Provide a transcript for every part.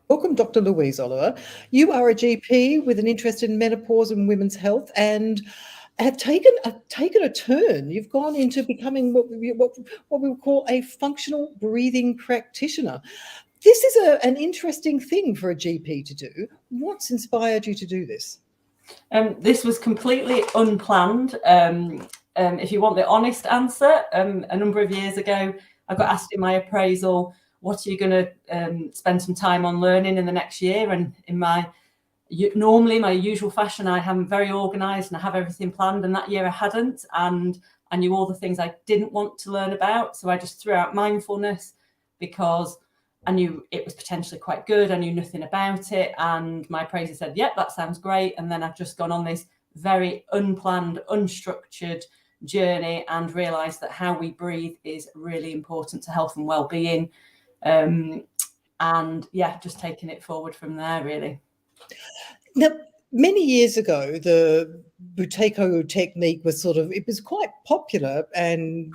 Welcome, Dr. Louise Oliver. You are a GP with an interest in menopause and women's health, and have taken a turn. You've gone into becoming what we would call a functional breathing practitioner. This is an interesting thing for a GP to do. What's inspired you to do this? This was completely unplanned. If you want the honest answer, a number of years ago, I got asked in my appraisal, what are you going to spend some time on learning in the next year? And in normally my usual fashion, I am very organised and I have everything planned. And that year I hadn't, and I knew all the things I didn't want to learn about. So I just threw out mindfulness because I knew it was potentially quite good. I knew nothing about it. And my appraiser said, yep, that sounds great. And then I've just gone on this very unplanned, unstructured journey and realised that how we breathe is really important to health and well-being. And yeah, just taking it forward from there, really. Now, many years ago, the Buteyko technique was it was quite popular, and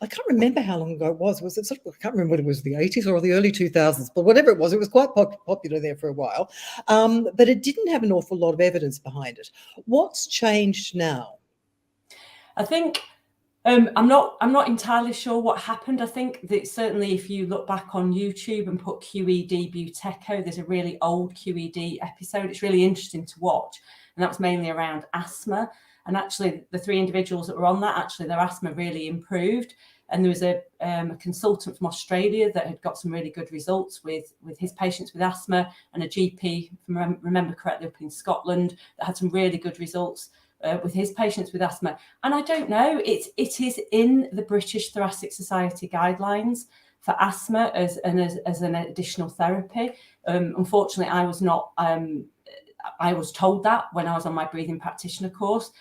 I can't remember how long ago it was. Was it I can't remember whether it was the 80s or the early 2000s, but whatever it was quite popular there for a while. But it didn't have an awful lot of evidence behind it. What's changed now? I think I'm not entirely sure what happened. I think that certainly if you look back on YouTube and put QED Buteyko, there's a really old QED episode. It's really interesting to watch. And that was mainly around asthma. And actually the 3 individuals that were on that, actually their asthma really improved. And there was a consultant from Australia that had got some really good results with his patients with asthma, and a GP, if I remember correctly, up in Scotland that had some really good results with his patients with asthma. And I don't know, it is in the British Thoracic Society guidelines for asthma as an additional therapy. Unfortunately, I was not. I was told that when I was on my breathing practitioner course.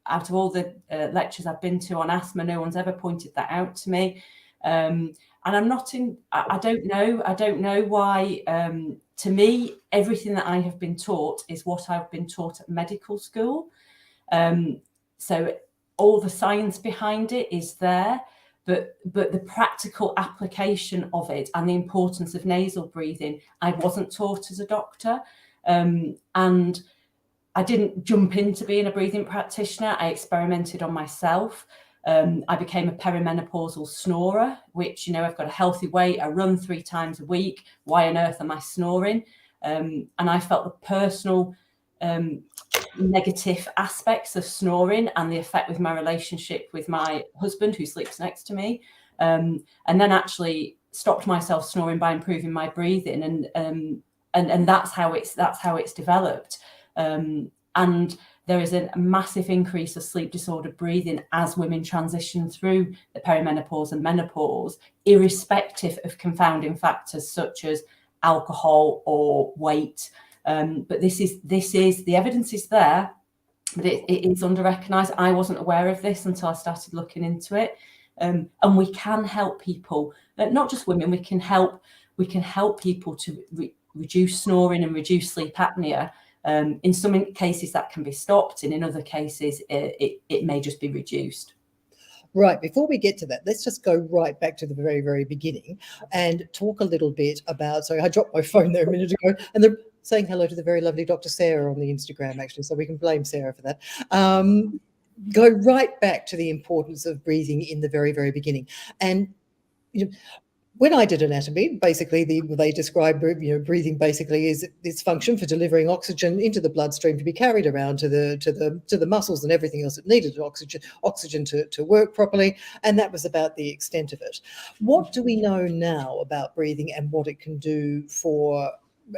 Out of all the lectures I've been to on asthma, no one's ever pointed that out to me. And I'm not in. I don't know. I don't know why. To me, everything that I have been taught is what I've been taught at medical school. So all the science behind it is there, but the practical application of it and the importance of nasal breathing, I wasn't taught as a doctor. And I didn't jump into being a breathing practitioner. I experimented on myself. I became a perimenopausal snorer, which, I've got a healthy weight. I run 3 times a week. Why on earth am I snoring? And I felt the personal negative aspects of snoring and the effect with my relationship with my husband, who sleeps next to me. And then actually stopped myself snoring by improving my breathing. And that's how it's developed. And there is a massive increase of sleep disordered breathing as women transition through the perimenopause and menopause, irrespective of confounding factors such as alcohol or weight. But this is the evidence is there, but it is under-recognised. I wasn't aware of this until I started looking into it. And we can help people, not just women. We can help people to reduce snoring and reduce sleep apnea. In some cases that can be stopped, and in other cases it may just be reduced. Right, before we get to that, let's just go right back to the very, very beginning and talk a little bit about, sorry, I dropped my phone there a minute ago, and they're saying hello to the very lovely Dr. Sarah on the Instagram, actually, so we can blame Sarah for that. Go right back to the importance of breathing in the very, very beginning. And when I did anatomy, basically they describe breathing basically is its function for delivering oxygen into the bloodstream to be carried around to the muscles and everything else that needed oxygen to work properly, and that was about the extent of it. What do we know now about breathing and what it can do for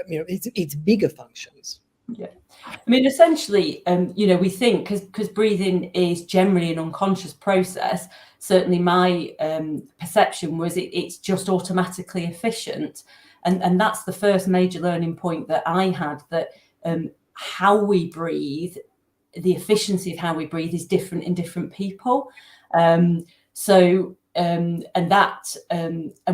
its bigger functions? Yeah, I mean, essentially, we think because breathing is generally an unconscious process. Certainly, my perception was it's just automatically efficient, and that's the first major learning point that I had. That how we breathe, the efficiency of how we breathe is different in different people. And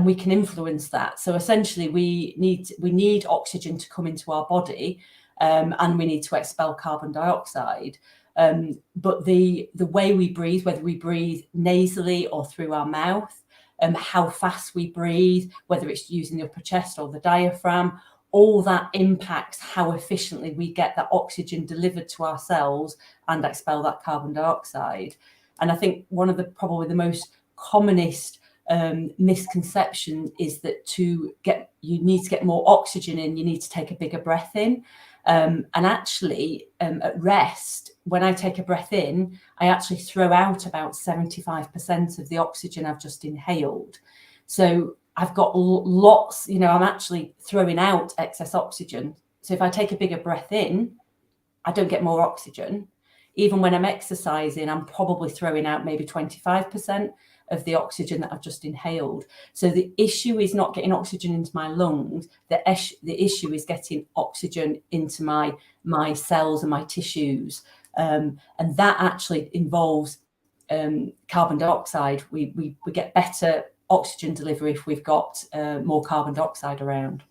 we can influence that. So essentially, we need oxygen to come into our body. And we need to expel carbon dioxide. But the way we breathe, whether we breathe nasally or through our mouth, how fast we breathe, whether it's using the upper chest or the diaphragm, all that impacts how efficiently we get that oxygen delivered to our cells and expel that carbon dioxide. And I think one of the probably the most commonest misconception is that you need to get more oxygen in, you need to take a bigger breath in. And actually, at rest, when I take a breath in, I actually throw out about 75% of the oxygen I've just inhaled. So I've got lots, I'm actually throwing out excess oxygen. So if I take a bigger breath in, I don't get more oxygen. Even when I'm exercising, I'm probably throwing out maybe 25% of the oxygen that I've just inhaled. So the issue is not getting oxygen into my lungs. The issue is getting oxygen into my cells and my tissues. And that actually involves carbon dioxide. We get better oxygen delivery if we've got more carbon dioxide around.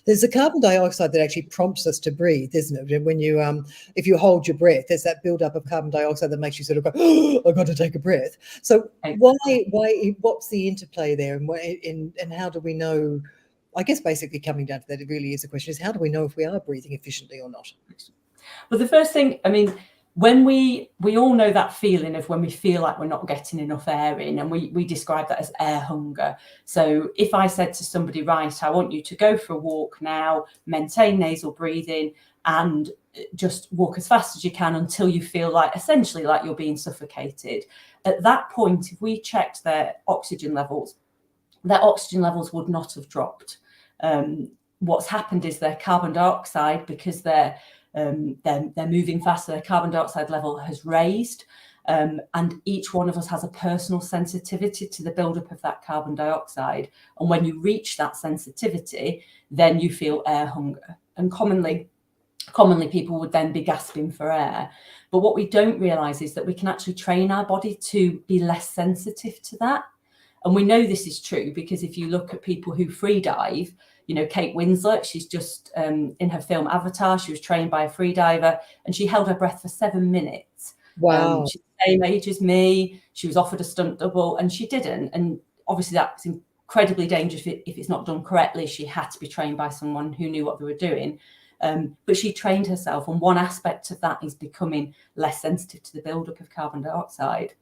There's the carbon dioxide that actually prompts us to breathe, isn't it? When you, if you hold your breath, there's that buildup of carbon dioxide that makes you sort of go, oh, I've got to take a breath. So what's the interplay there, and how do we know? I guess basically coming down to that, it really is a question: is how do we know if we are breathing efficiently or not? Well, the first thing, when we all know that feeling of when we feel like we're not getting enough air in, and we describe that as air hunger. So if I said to somebody, right, I want you to go for a walk now, maintain nasal breathing, and just walk as fast as you can until you feel like essentially like you're being suffocated. At that point, if we checked their oxygen levels would not have dropped. What's happened is their carbon dioxide, because they're moving faster, their carbon dioxide level has raised, and each one of us has a personal sensitivity to the buildup of that carbon dioxide. And when you reach that sensitivity, then you feel air hunger. And commonly people would then be gasping for air. But what we don't realize is that we can actually train our body to be less sensitive to that. And we know this is true because if you look at people who free dive, Kate Winslet, she's just in her film Avatar, she was trained by a free diver and she held her breath for 7 minutes. Wow. She's the same age as me. She was offered a stunt double and she didn't. And obviously that's incredibly dangerous if it's not done correctly. She had to be trained by someone who knew what they were doing. But she trained herself. And one aspect of that is becoming less sensitive to the buildup of carbon dioxide.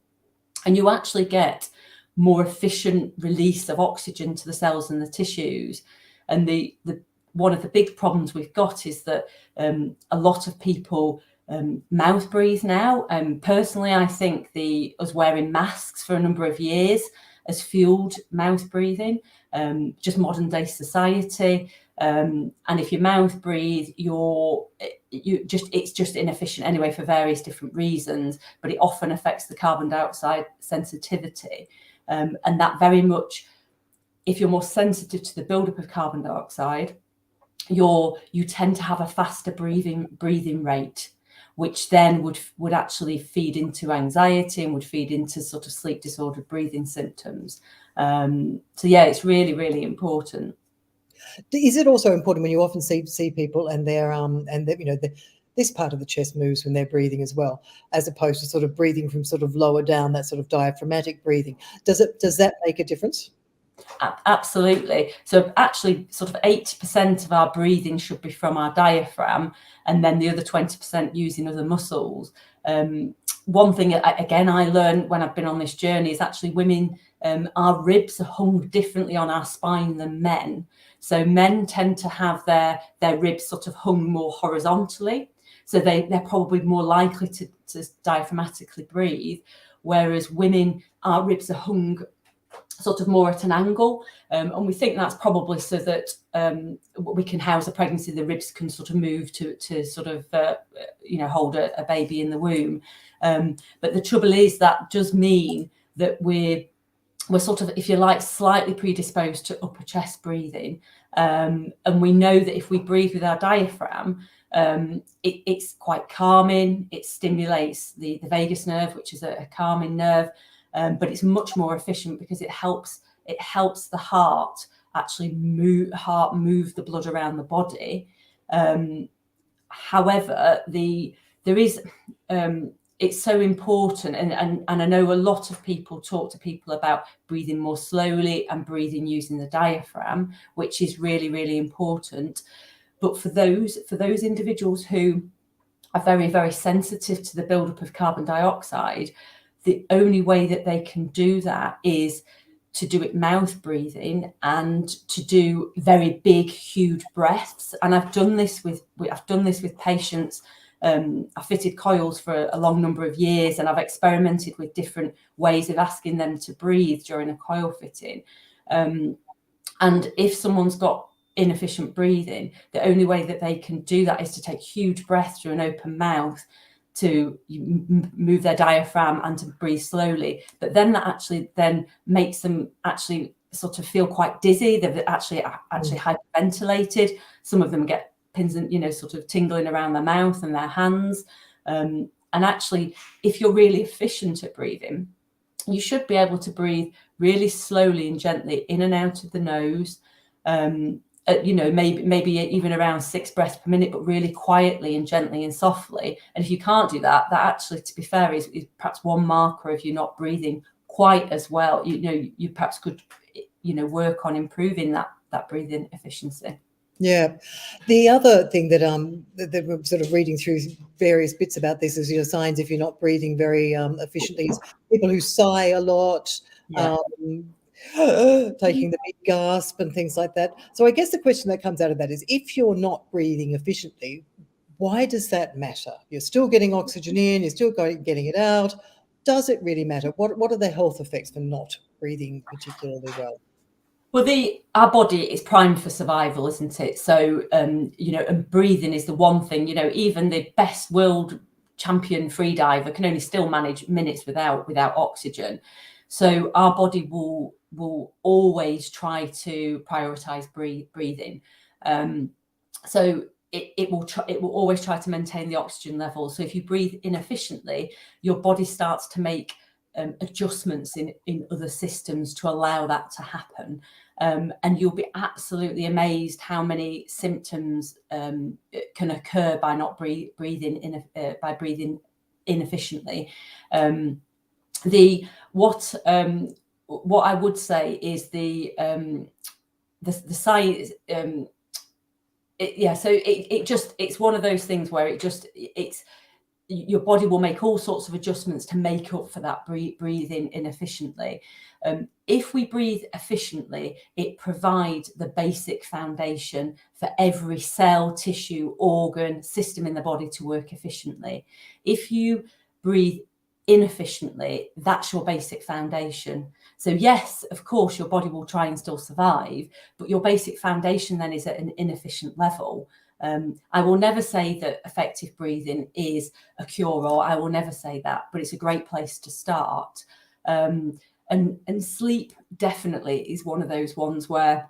And you actually get more efficient release of oxygen to the cells and the tissues. And the one of the big problems we've got is that a lot of people mouth breathe now. Personally, I think us wearing masks for a number of years has fueled mouth breathing, just modern day society. And if you mouth breathe, it's just inefficient anyway for various different reasons, but it often affects the carbon dioxide sensitivity. And that very much, if you're more sensitive to the buildup of carbon dioxide, you tend to have a faster breathing rate, which then would actually feed into anxiety and would feed into sort of sleep disordered breathing symptoms. So yeah, it's really, really important. Is it also important when you often see people and this part of the chest moves when they're breathing as well, as opposed to sort of breathing from sort of lower down, that sort of diaphragmatic breathing? Does that make a difference? Absolutely. So actually sort of 80% of our breathing should be from our diaphragm, and then the other 20% using other muscles. One thing, again, I learned when I've been on this journey is actually women, our ribs are hung differently on our spine than men. So men tend to have their ribs sort of hung more horizontally. So they're probably more likely to diaphragmatically breathe, whereas women, our ribs are hung sort of more at an angle, and we think that's probably so that we can house a pregnancy, the ribs can sort of move to sort of hold a baby in the womb. But the trouble is that does mean that we're sort of, if you like, slightly predisposed to upper chest breathing, and we know that if we breathe with our diaphragm, it's quite calming. It stimulates the vagus nerve, which is a calming nerve. But it's much more efficient because it helps the heart actually move the blood around the body. However, there is it's so important, and I know a lot of people talk to people about breathing more slowly and breathing using the diaphragm, which is really, really important. But for those individuals who are very, very sensitive to the buildup of carbon dioxide, the only way that they can do that is to do it mouth breathing and to do very big, huge breaths. And I've done this with patients. I fitted coils for a long number of years, and I've experimented with different ways of asking them to breathe during a coil fitting. And if someone's got inefficient breathing, the only way that they can do that is to take huge breaths through an open mouth, to move their diaphragm and to breathe slowly. But then that actually then makes them actually sort of feel quite dizzy. They've actually hyperventilated. Some of them get pins and, sort of tingling around their mouth and their hands. And actually, if you're really efficient at breathing, you should be able to breathe really slowly and gently in and out of the nose. Maybe even around 6 breaths per minute, but really quietly and gently and softly. And if you can't do that, that actually, to be fair, is perhaps one marker of you not breathing quite as well. You perhaps could, work on improving that breathing efficiency. Yeah. The other thing that that we're sort of reading through various bits about this is, signs if you're not breathing very efficiently is people who sigh a lot, taking the big gasp and things like that. So I guess the question that comes out of that is, if you're not breathing efficiently, why does that matter? You're still getting oxygen in, you're still getting it out. Does it really matter? What are the health effects for not breathing particularly well? Well, our body is primed for survival, isn't it? So, and breathing is the one thing. Even the best world champion free diver can only still manage minutes without oxygen. So our body will always try to prioritize breathing. So it will always try to maintain the oxygen level. So if you breathe inefficiently, your body starts to make adjustments in other systems to allow that to happen. And you'll be absolutely amazed how many symptoms can occur by not breathing inefficiently. What I would say is the science. It's one of those things where your body will make all sorts of adjustments to make up for that breathing inefficiently. If we breathe efficiently, it provides the basic foundation for every cell, tissue, organ, system in the body to work efficiently. If you breathe inefficiently, that's your basic foundation. So yes, of course, your body will try and still survive, but your basic foundation then is at an inefficient level. I will never say that effective breathing is a cure-all. I will never say that, but it's a great place to start. And sleep definitely is one of those ones where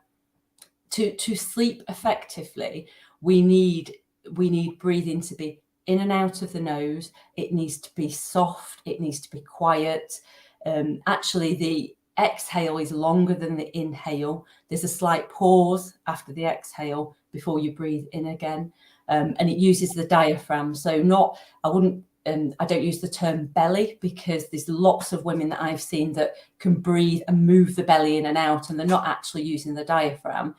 to sleep effectively, we need breathing to be in and out of the nose. It needs to be soft. It needs to be quiet. Actually, the exhale is longer than the inhale. There's a slight pause after the exhale before you breathe in again. And it uses the diaphragm. So I don't use the term belly, because there's lots of women that I've seen that can breathe and move the belly in and out, and they're not actually using the diaphragm.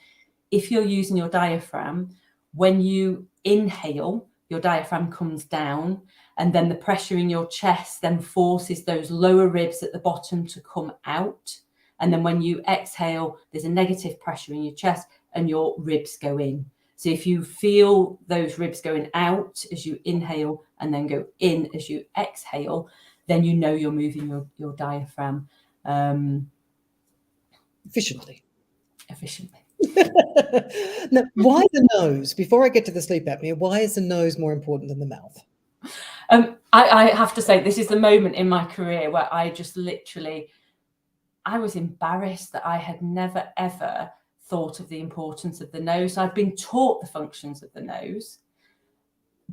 If you're using your diaphragm, when you inhale, your diaphragm comes down, and then the pressure in your chest then forces those lower ribs at the bottom to come out. And then when you exhale, there's a negative pressure in your chest and your ribs go in. So if you feel those ribs going out as you inhale and then go in as you exhale, then you know you're moving your diaphragm Efficiently. Now, why the nose? Before I get to the sleep apnea, why is the nose more important than the mouth? I have to say, this is the moment in my career where I just I was embarrassed that I had never, ever thought of the importance of the nose. I'd been taught the functions of the nose,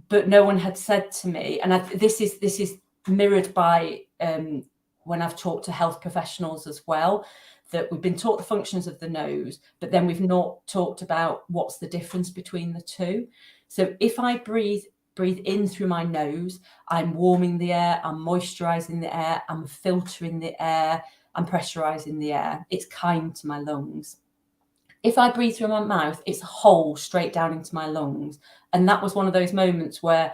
but no one had said to me, and this is mirrored by when I've talked to health professionals as well, that we've been taught the functions of the nose, but then we've not talked about what's the difference between the two. So if I breathe breathe in through my nose, I'm warming the air, I'm moisturizing the air, I'm filtering the air, I'm pressurizing the air. It's kind to my lungs. If I breathe through my mouth, it's a hole straight down into my lungs. And that was one of those moments where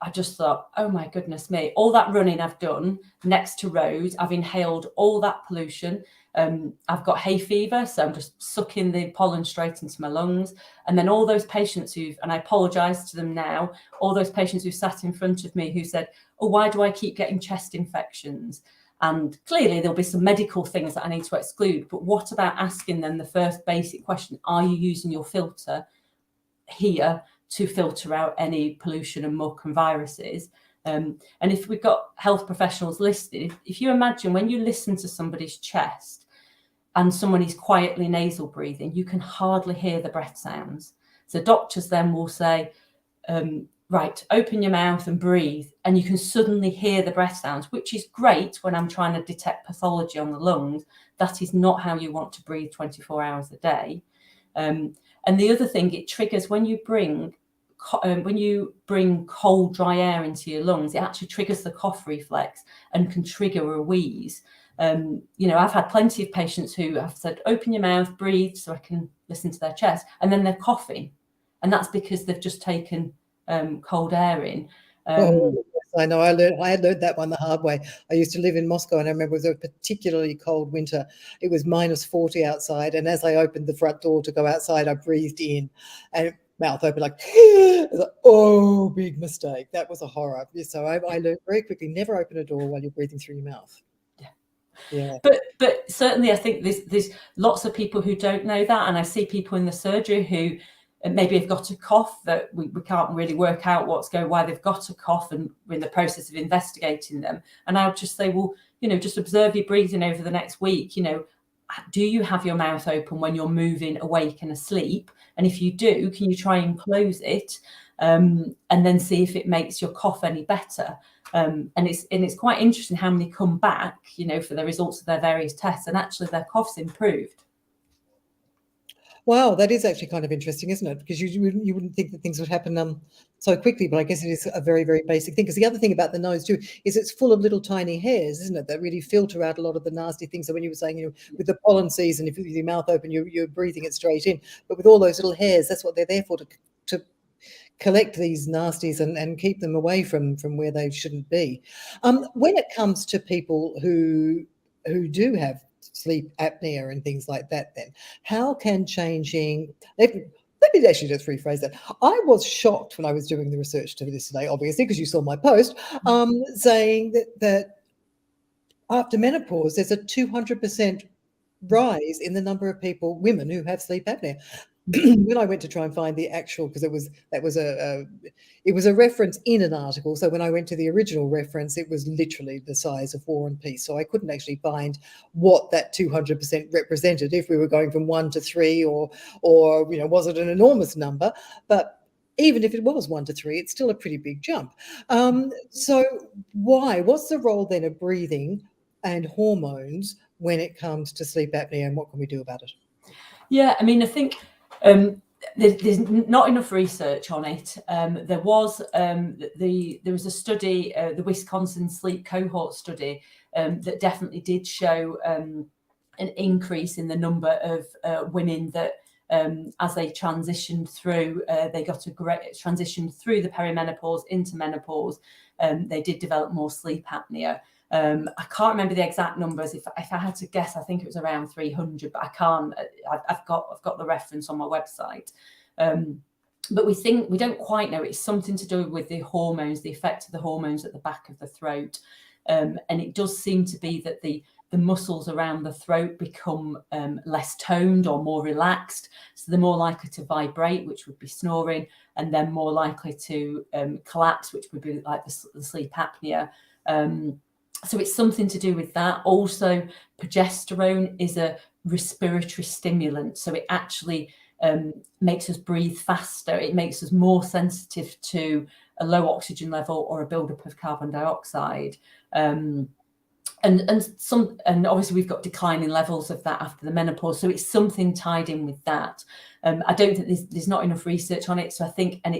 I just thought, oh my goodness me, all that running I've done next to roads, I've inhaled all that pollution. I've got hay fever, so I'm just sucking the pollen straight into my lungs. And then all those patients and I apologise to them now, all those patients who sat in front of me who said, oh, why do I keep getting chest infections? And clearly there'll be some medical things that I need to exclude. But what about asking them the first basic question, are you using your filter here to filter out any pollution and muck and viruses? And if we've got health professionals listed, if you imagine when you listen to somebody's chest and someone is quietly nasal breathing, you can hardly hear the breath sounds. So doctors then will say, right, open your mouth and breathe. And you can suddenly hear the breath sounds, which is great when I'm trying to detect pathology on the lungs. That is not how you want to breathe 24 hours a day. And the other thing, it triggers when you bring cold, dry air into your lungs, it actually triggers the cough reflex and can trigger a wheeze. I've had plenty of patients who have said, open your mouth, breathe, so I can listen to their chest, and then they're coughing. And that's because they've just taken cold air in. Oh, yes, I know. I had learned that one the hard way. I used to live in Moscow, and I remember it was a particularly cold winter. It was -40 outside, and as I opened the front door to go outside, I breathed in, and mouth open like, oh, big mistake. That was a horror. So I learned very quickly, never open a door while you're breathing through your mouth. Yeah. But certainly I think there's lots of people who don't know that, and I see people in the surgery who maybe have got a cough that we can't really work out why they've got a cough, and we're in the process of investigating them. And I would just say, well, just observe your breathing over the next week. Do you have your mouth open when you're moving, awake and asleep? And if you do, can you try and close it, and then see if it makes your cough any better? And it's quite interesting how many come back, for the results of their various tests, and actually their cough's improved. Wow, that is actually kind of interesting, isn't it? Because you wouldn't think that things would happen so quickly, but I guess it is a very, very basic thing. Because the other thing about the nose too is it's full of little tiny hairs, isn't it? That really filter out a lot of the nasty things. So when you were saying, with the pollen season, if you with your mouth open, you're breathing it straight in. But with all those little hairs, that's what they're there for, to collect these nasties and keep them away from where they shouldn't be. When it comes to people who do have sleep apnea and things like that, then how can changing, let me actually just rephrase that. I was shocked when I was doing the research to this today, obviously, because you saw my post, saying that after menopause, there's a 200% rise in the number of women who have sleep apnea. When I went to try and find the actual, because it was a reference in an article. So when I went to the original reference, it was literally the size of War and Peace. So I couldn't actually find what that 200% represented, if we were going from 1 to 3 or was it an enormous number? But even if it was 1 to 3, it's still a pretty big jump. So what's the role then of breathing and hormones when it comes to sleep apnea, and what can we do about it? Yeah, I mean, I think there's not enough research on it. There was a study, the Wisconsin Sleep Cohort study, that definitely did show an increase in the number of women that, as they transitioned through, they got a great transition through the perimenopause into menopause. They did develop more sleep apnea. I can't remember the exact numbers. If I had to guess, I think it was around 300, but I can't. I've got the reference on my website. But we don't quite know. It's something to do with the hormones, the effect of the hormones at the back of the throat, and it does seem to be that the muscles around the throat become less toned or more relaxed, so they're more likely to vibrate, which would be snoring, and then more likely to collapse, which would be like the sleep apnea. So it's something to do with that. Also, progesterone is a respiratory stimulant. So it actually makes us breathe faster. It makes us more sensitive to a low oxygen level or a buildup of carbon dioxide. And obviously we've got declining levels of that after the menopause. So it's something tied in with that. I don't think there's not enough research on it. So I think, and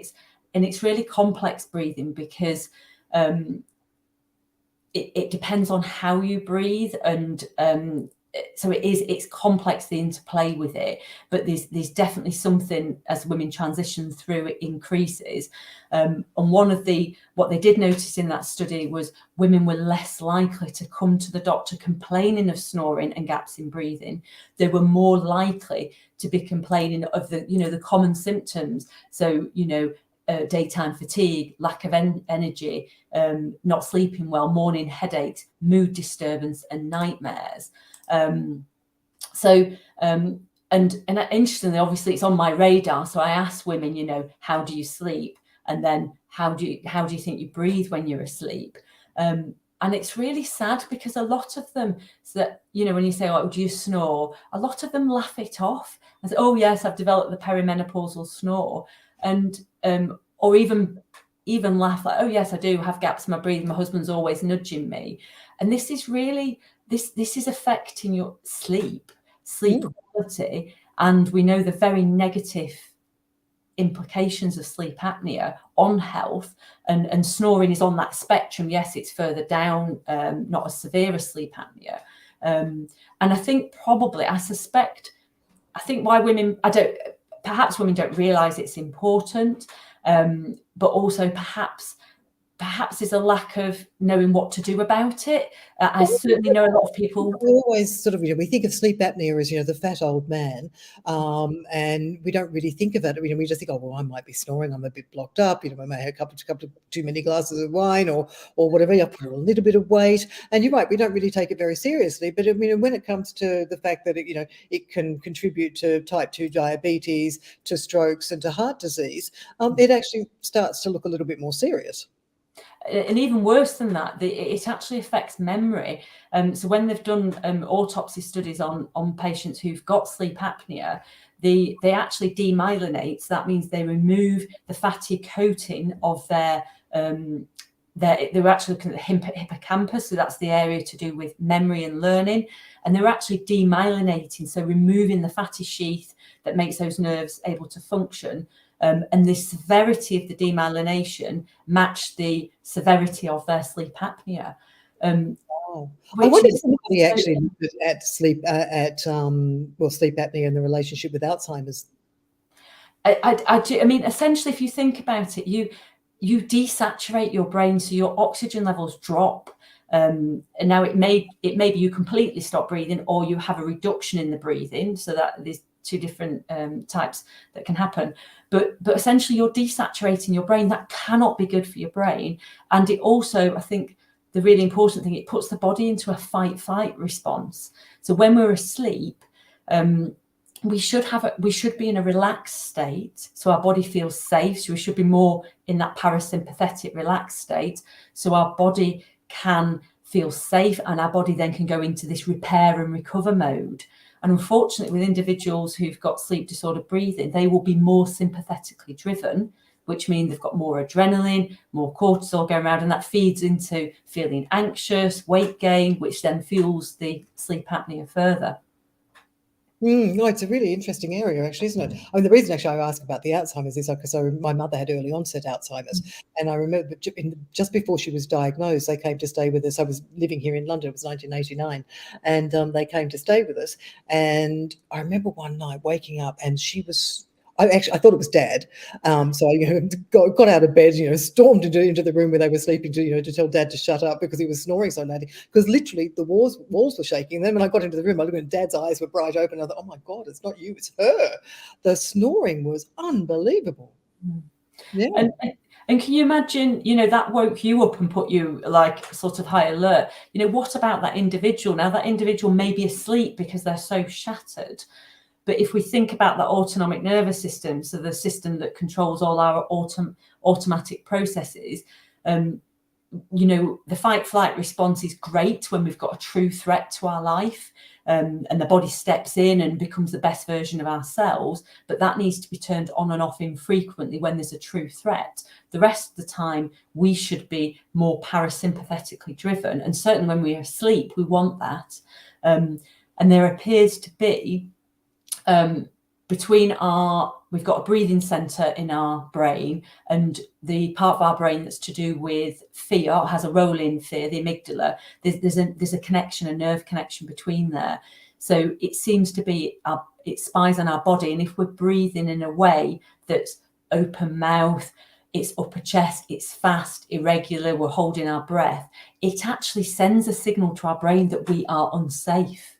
it's really complex breathing, because it depends on how you breathe, and so it's complex, the interplay with it. But there's definitely something, as women transition through, it increases. And what they did notice in that study was women were less likely to come to the doctor complaining of snoring and gaps in breathing. They were more likely to be complaining of the common symptoms. So daytime fatigue, lack of energy, not sleeping well, morning headaches, mood disturbance, and nightmares. And interestingly, obviously, it's on my radar. So I ask women, how do you sleep? And then how do you think you breathe when you're asleep? And it's really sad, because a lot of them, when you say, oh, do you snore? A lot of them laugh it off and say, oh yes, I've developed the perimenopausal snore. And or even laugh like, oh yes, I do have gaps in my breathing, my husband's always nudging me. And this is really this is affecting your sleep quality. And we know the very negative implications of sleep apnea on health, and snoring is on that spectrum. Yes, it's further down, not as severe as sleep apnea. And I think I think why perhaps women don't realize it's important, but also perhaps there's a lack of knowing what to do about it. I certainly know a lot of people. We always sort of, we think of sleep apnea as, the fat old man, and we don't really think of it. We just think, oh, well, I might be snoring, I'm a bit blocked up, I may have a couple of too many glasses of wine or whatever, I put on a little bit of weight. And you're right, we don't really take it very seriously. But when it comes to the fact that it can contribute to type 2 diabetes, to strokes, and to heart disease, it actually starts to look a little bit more serious. And even worse than that, it actually affects memory. So when they've done autopsy studies on patients who've got sleep apnea, they actually demyelinate. So that means they remove the fatty coating of they were actually looking at the hippocampus, so that's the area to do with memory and learning, and they were actually demyelinating, so removing the fatty sheath that makes those nerves able to function. And the severity of the demyelination matched the severity of their sleep apnea. Wow. I wonder if somebody actually looked at sleep apnea and the relationship with Alzheimer's. I mean, essentially, if you think about it, you desaturate your brain, so your oxygen levels drop. And now it may be you completely stop breathing, or you have a reduction in the breathing, so that there's two different types that can happen. But essentially, you're desaturating your brain. That cannot be good for your brain. And it also, I think, the really important thing, it puts the body into a fight-flight response. So when we're asleep, we should be in a relaxed state, so our body feels safe. So we should be more in that parasympathetic relaxed state, so our body can feel safe, and our body then can go into this repair and recover mode. And unfortunately, with individuals who've got sleep disordered breathing, they will be more sympathetically driven, which means they've got more adrenaline, more cortisol going around, and that feeds into feeling anxious, weight gain, which then fuels the sleep apnea further. No, it's a really interesting area, actually, isn't it? I mean, the reason actually I ask about the Alzheimer's is because my mother had early onset Alzheimer's, and I remember just before she was diagnosed, they came to stay with us. I was living here in London; it was 1989, and they came to stay with us. And I remember one night waking up, and she was. I thought it was Dad, so I got out of bed, stormed into the room where they were sleeping to tell Dad to shut up because he was snoring so loudly. Because literally the walls were shaking. Then when I got into the room, I looked at Dad's eyes were bright open. I thought, oh my God, it's not you, it's her. The snoring was unbelievable. Yeah. And can you imagine, that woke you up and put you like sort of high alert? What about that individual? Now that individual may be asleep because they're so shattered. But if we think about the autonomic nervous system, so the system that controls all our automatic processes, the fight-flight response is great when we've got a true threat to our life, and the body steps in and becomes the best version of ourselves. But that needs to be turned on and off infrequently when there's a true threat. The rest of the time, we should be more parasympathetically driven. And certainly when we're asleep, we want that. And there appears to be we've got a breathing center in our brain, and the part of our brain that's to do with fear, has a role in fear, the amygdala. There's a connection, a nerve connection between there. So it seems to be, it spies on our body. And if we're breathing in a way that's open mouth, it's upper chest, it's fast, irregular, we're holding our breath, it actually sends a signal to our brain that we are unsafe.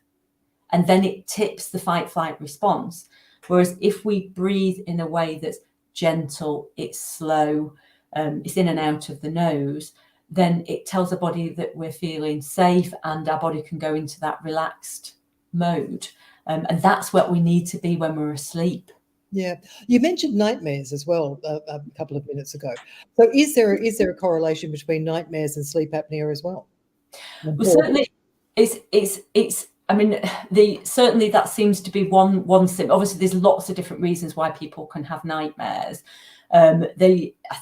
And then it tips the fight flight response. Whereas if we breathe in a way that's gentle, it's slow, it's in and out of the nose, then it tells the body that we're feeling safe, and our body can go into that relaxed mode. And that's what we need to be when we're asleep. Yeah, you mentioned nightmares as well a couple of minutes ago. So is there a correlation between nightmares and sleep apnea as well? Well, certainly, it's. I mean, certainly that seems to be one symptom. Obviously, there's lots of different reasons why people can have nightmares. I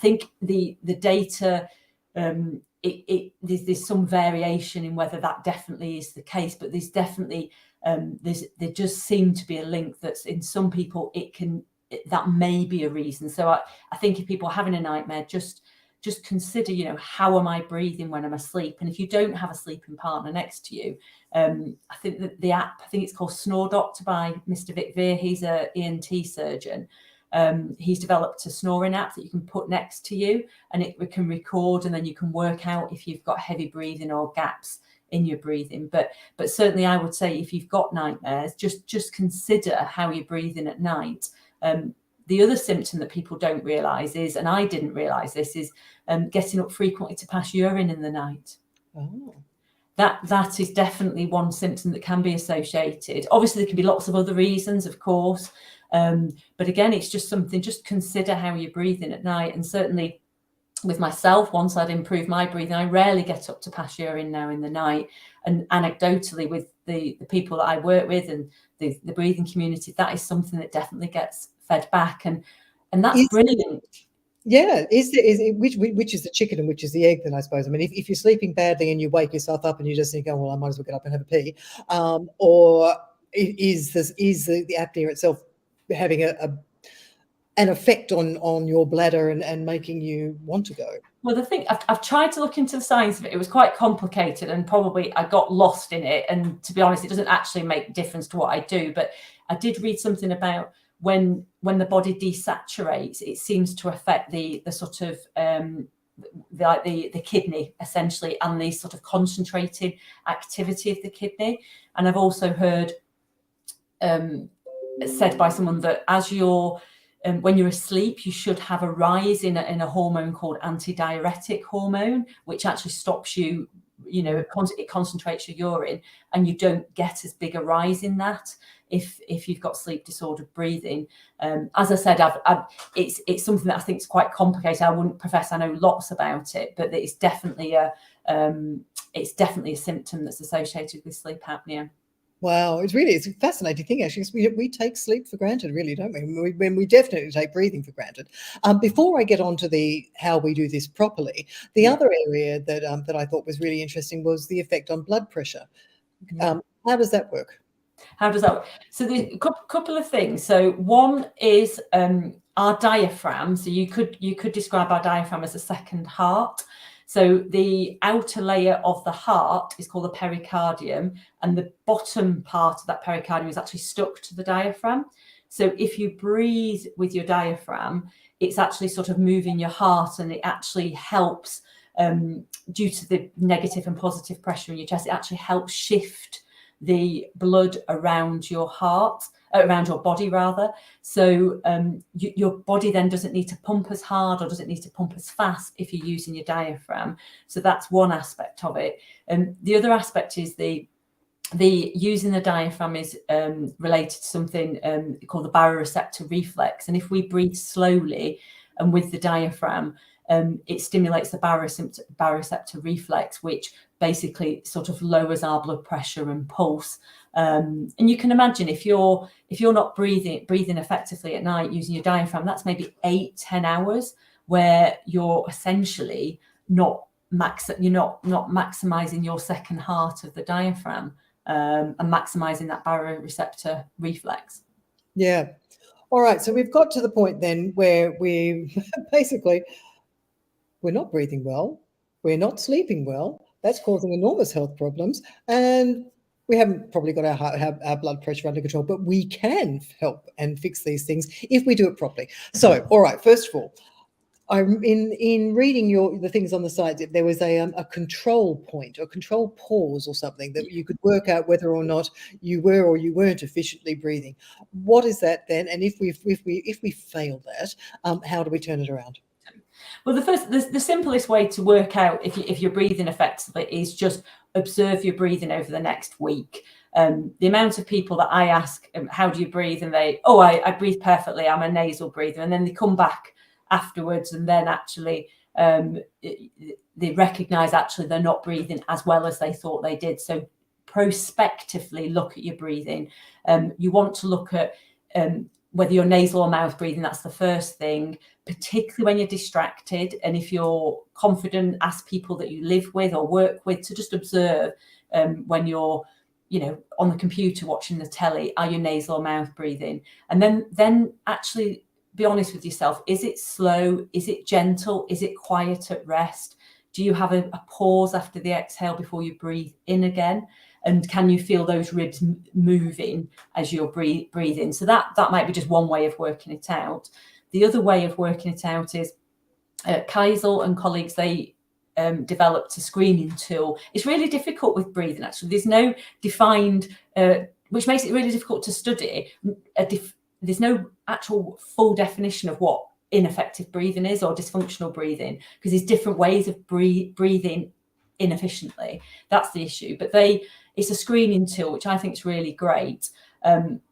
think the data, there's some variation in whether that definitely is the case, but there's definitely there just seem to be a link that's in some people that may be a reason. So I think if people are having a nightmare, just consider, how am I breathing when I'm asleep? And if you don't have a sleeping partner next to you, I think that the app, I think it's called Snore Doctor by Mr. Vic Veer. He's an ENT surgeon. He's developed a snoring app that you can put next to you, and it can record, and then you can work out if you've got heavy breathing or gaps in your breathing. But certainly I would say if you've got nightmares, just consider how you're breathing at night. The other symptom that people don't realise is, and I didn't realise this, is getting up frequently to pass urine in the night. Oh. That is definitely one symptom that can be associated. Obviously, there can be lots of other reasons, of course. But again, it's just something, just consider how you're breathing at night. And certainly with myself, once I'd improved my breathing, I rarely get up to pass urine now in the night. And anecdotally, with the people that I work with and the breathing community, that is something that definitely gets fed back. And that's brilliant. Yeah, which is the chicken and which is the egg? Then I suppose. I mean, if you're sleeping badly and you wake yourself up and you just think, oh well, I might as well get up and have a pee, or is the apnea itself having an effect on your bladder and making you want to go? Well, the thing, I've tried to look into the science of it. It was quite complicated, and probably I got lost in it. And to be honest, it doesn't actually make a difference to what I do. But I did read something about when the body desaturates, it seems to affect the sort of the kidney essentially, and the sort of concentrated activity of the kidney. And I've also heard said by someone that when you're asleep, you should have a rise in a hormone called antidiuretic hormone, which actually stops you, it concentrates your urine, and you don't get as big a rise in that if you've got sleep disordered breathing. As I said, it's something that I think is quite complicated. I wouldn't profess I know lots about it, but it's definitely a symptom that's associated with sleep apnea. Wow, it's a fascinating thing, actually. We take sleep for granted, really, don't we? We definitely take breathing for granted. Before I get on to how we do this properly, the other area that I thought was really interesting was the effect on blood pressure. How does that work? So there's a couple of things. So one is our diaphragm. So you could describe our diaphragm as a second heart. So the outer layer of the heart is called the pericardium, and the bottom part of that pericardium is actually stuck to the diaphragm. So if you breathe with your diaphragm, it's actually sort of moving your heart, and it actually helps, due to the negative and positive pressure in your chest, it actually helps shift the blood around your heart, around your body rather. So your body then doesn't need to pump as hard, or doesn't need to pump as fast if you're using your diaphragm. So that's one aspect of it. And the other aspect is the using the diaphragm is related to something called the baroreceptor reflex. And if we breathe slowly and with the diaphragm, it stimulates the baroreceptor reflex, which basically sort of lowers our blood pressure and pulse. And you can imagine if you're not breathing effectively at night using your diaphragm, that's maybe 8-10 hours where you're essentially not maximizing your second heart of the diaphragm, and maximizing that baroreceptor reflex. Yeah. All right, so we've got to the point then where we basically, we're not breathing well, we're not sleeping well, that's causing enormous health problems, and we haven't probably got our blood pressure under control, but we can help and fix these things if we do it properly. So, all right, first of all, I'm in reading the things on the site, there was a control point, or control pause or something that you could work out whether or not you were or you weren't efficiently breathing. What is that then? And if we fail that, how do we turn it around? Well, the simplest way to work out if you're breathing effectively is just observe your breathing over the next week. The amount of people that I ask, how do you breathe? And I breathe perfectly, I'm a nasal breather. And then they come back afterwards and then actually they recognize actually they're not breathing as well as they thought they did. So prospectively look at your breathing. You want to look at whether you're nasal or mouth breathing. That's the first thing, particularly when you're distracted. And if you're confident, ask people that you live with or work with to just observe when you're on the computer watching the telly, are you nasal or mouth breathing? And then actually be honest with yourself. Is it slow? Is it gentle? Is it quiet at rest? Do you have a pause after the exhale before you breathe in again? And can you feel those ribs moving as you're breathing? So that might be just one way of working it out. The other way of working it out is Keisel and colleagues, they developed a screening tool. It's really difficult with breathing, actually. There's no defined, which makes it really difficult to study. There's no actual full definition of what ineffective breathing is or dysfunctional breathing, because there's different ways of breathing inefficiently. That's the issue. But it's a screening tool, which I think is really great.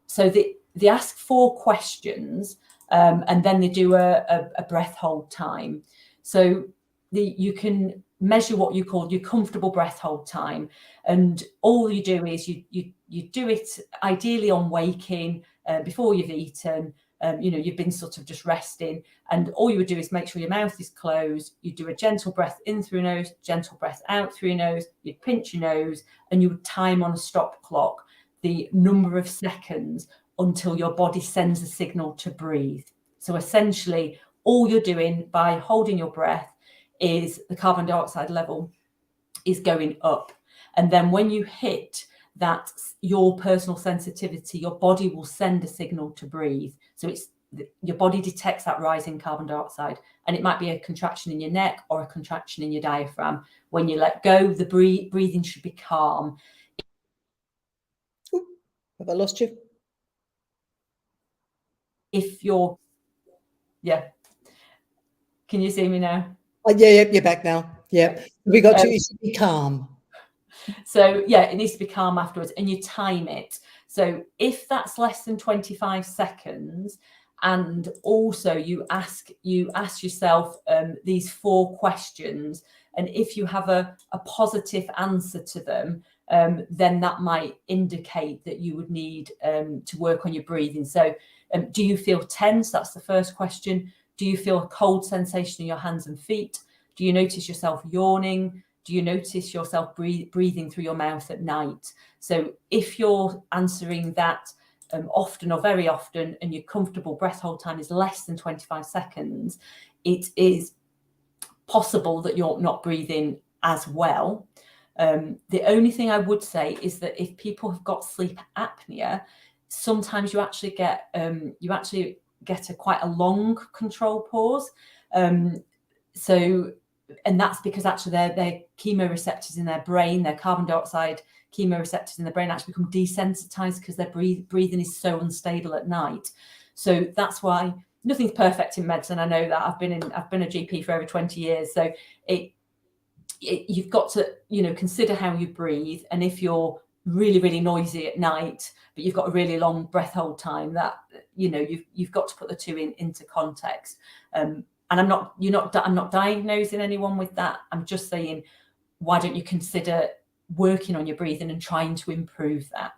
So they ask 4 questions and then they do a breath hold time. So you can measure what you call your comfortable breath hold time. And all you do is you do it ideally on waking, before you've eaten. You've been sort of just resting, and all you would do is make sure your mouth is closed. You do a gentle breath in through your nose, gentle breath out through your nose. You'd pinch your nose and you would time on a stop clock the number of seconds until your body sends a signal to breathe. So essentially, all you're doing by holding your breath is the carbon dioxide level is going up. And then when you hit that, your personal sensitivity, your body will send a signal to breathe. So your body detects that rising carbon dioxide, and it might be a contraction in your neck or a contraction in your diaphragm. When you let go, the breathing should be calm. Ooh, have I lost you? If you're, can you see me now? Yeah, you're back now. Yeah, we got to be calm. So it needs to be calm afterwards, and you time it. So if that's less than 25 seconds, and also you ask yourself these 4 questions, and if you have a positive answer to them, then that might indicate that you would need to work on your breathing. So do you feel tense? That's the first question. Do you feel a cold sensation in your hands and feet? Do you notice yourself yawning? Do you notice yourself breathing through your mouth at night? So if you're answering that often or very often, and your comfortable breath hold time is less than 25 seconds, it is possible that you're not breathing as well. The only thing I would say is that if people have got sleep apnea, sometimes you actually get quite a long control pause. And that's because actually their chemoreceptors in their brain, their carbon dioxide chemoreceptors in the brain actually become desensitized because their breathing is so unstable at night. So that's why nothing's perfect in medicine. I know that. I've been a GP for over 20 years. So you've got to, consider how you breathe. And if you're really, really noisy at night, but you've got a really long breath hold time, that, you've got to put the two into context. And I'm not diagnosing anyone with that. I'm just saying, why don't you consider working on your breathing and trying to improve that?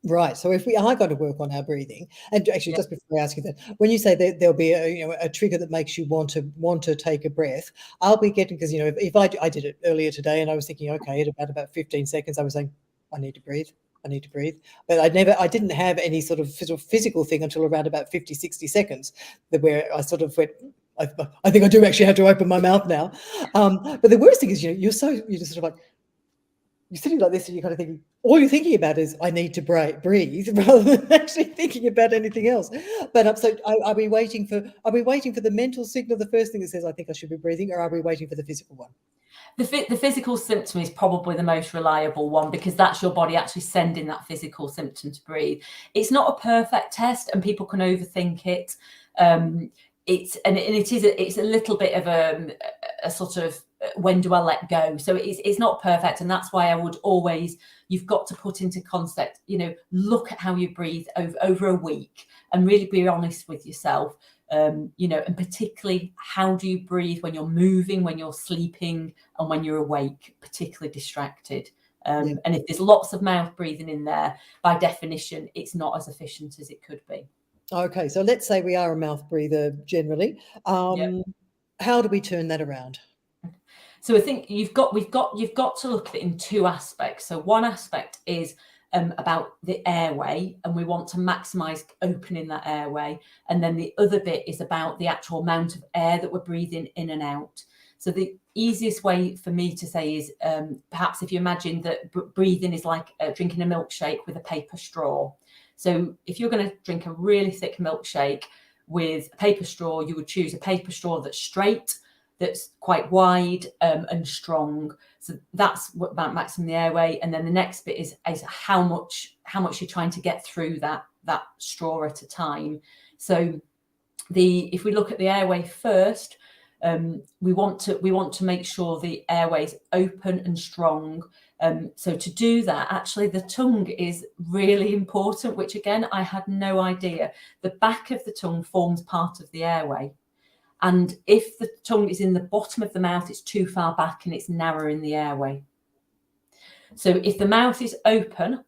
Right. So if we are going to work on our breathing, and actually just before I ask you that, when you say that there'll be a trigger that makes you want to take a breath, I'll be getting, because if I did it earlier today and I was thinking, okay, at about 15 seconds, I was saying, I need to breathe. I need to breathe. But I didn't have any sort of physical thing until around about 50, 60 seconds, where I sort of went, I think I do actually have to open my mouth now. But the worst thing is, you're just sort of like, you're sitting like this and you're kind of thinking, all you're thinking about is, I need to breathe, rather than actually thinking about anything else. But so are we waiting for the mental signal, the first thing that says, I think I should be breathing, or are we waiting for the physical one? The physical symptom is probably the most reliable one, because that's your body actually sending that physical symptom to breathe. It's not a perfect test, and people can overthink it. It's a little bit of a sort of, when do I let go? So it's not perfect, and that's why I would always, you've got to put into context, look at how you breathe over a week and really be honest with yourself. And particularly, how do you breathe when you're moving, when you're sleeping, and when you're awake, particularly distracted. And if there's lots of mouth breathing in there, by definition, it's not as efficient as it could be. Okay, so let's say we are a mouth breather generally. How do we turn that around? So I think we've got to look at it in two aspects. So one aspect is about the airway, and we want to maximize opening that airway. And then the other bit is about the actual amount of air that we're breathing in and out. So the easiest way for me to say is, perhaps if you imagine that breathing is like drinking a milkshake with a paper straw. So if you're going to drink a really thick milkshake with a paper straw, you would choose a paper straw that's straight, that's quite wide, and strong. So that's about maximum the airway. And then the next bit is how much you're trying to get through that straw at a time. So if we look at the airway first, we want to make sure the airway is open and strong. So to do that, actually, the tongue is really important, which again, I had no idea. The back of the tongue forms part of the airway. And if the tongue is in the bottom of the mouth, it's too far back and it's narrowing the airway. So if the mouth is open,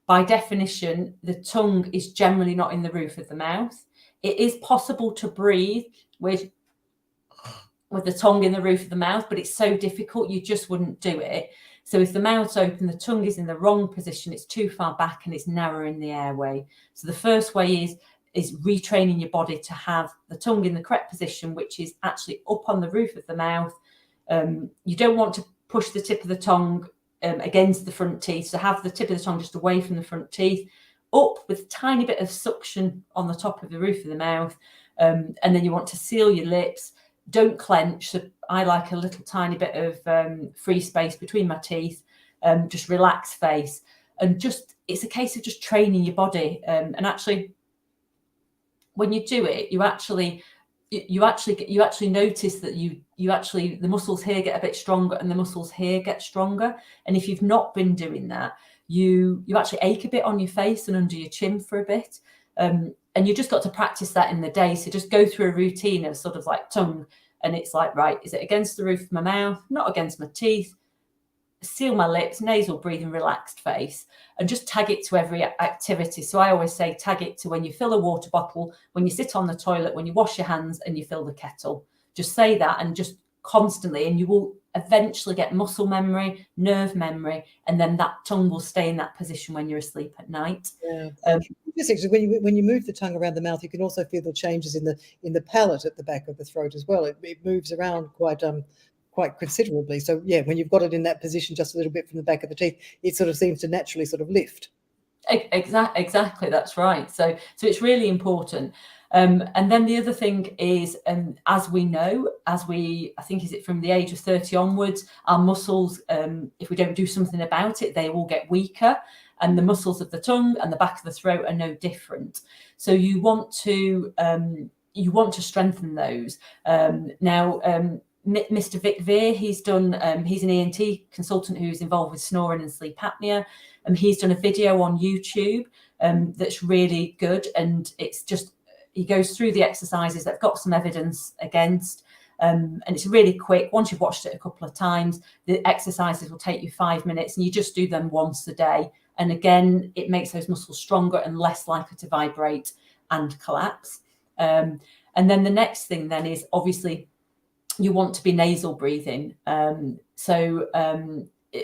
by definition, the tongue is generally not in the roof of the mouth. It is possible to breathe with the tongue in the roof of the mouth, but it's so difficult, you just wouldn't do it. So if the mouth's open, the tongue is in the wrong position, it's too far back and it's narrowing the airway. So the first way is retraining your body to have the tongue in the correct position, which is actually up on the roof of the mouth. You don't want to push the tip of the tongue against the front teeth. So have the tip of the tongue just away from the front teeth, up with a tiny bit of suction on the top of the roof of the mouth. And then you want to seal your lips. Don't clench. So I like a little tiny bit of free space between my teeth. Just relaxed face. And it's a case of just training your body. And actually, when you do it, you actually notice that the muscles here get a bit stronger and the muscles here get stronger. And if you've not been doing that, you actually ache a bit on your face and under your chin for a bit. And you just got to practice that in the day. So just go through a routine of sort of like tongue, and it's like, right, is it against the roof of my mouth? Not against my teeth. Seal my lips, nasal breathing, relaxed face, and just tag it to every activity. So I always say tag it to when you fill a water bottle, when you sit on the toilet, when you wash your hands, and you fill the kettle. Just say that, and just constantly, and you will eventually get muscle memory, nerve memory, and then that tongue will stay in that position when you're asleep at night. When you move the tongue around the mouth, you can also feel the changes in the palate at the back of the throat as well. It moves around quite considerably. So yeah, when you've got it in that position just a little bit from the back of the teeth, it sort of seems to naturally sort of lift. Exactly, that's right. So it's really important. And then the other thing is, as we know, I think, is it from the age of 30 onwards, our muscles, if we don't do something about it, they will get weaker. And the muscles of the tongue and the back of the throat are no different. So you want to strengthen those. Now, Mr. Vic Veer, he's an ENT consultant who's involved with snoring and sleep apnea, and he's done a video on YouTube that's really good, and it's just, he goes through the exercises that have got some evidence against, and it's really quick. Once you've watched it a couple of times, the exercises will take you 5 minutes, and you just do them once a day. And again, it makes those muscles stronger and less likely to vibrate and collapse. And then the next thing then is, obviously, you want to be nasal breathing. So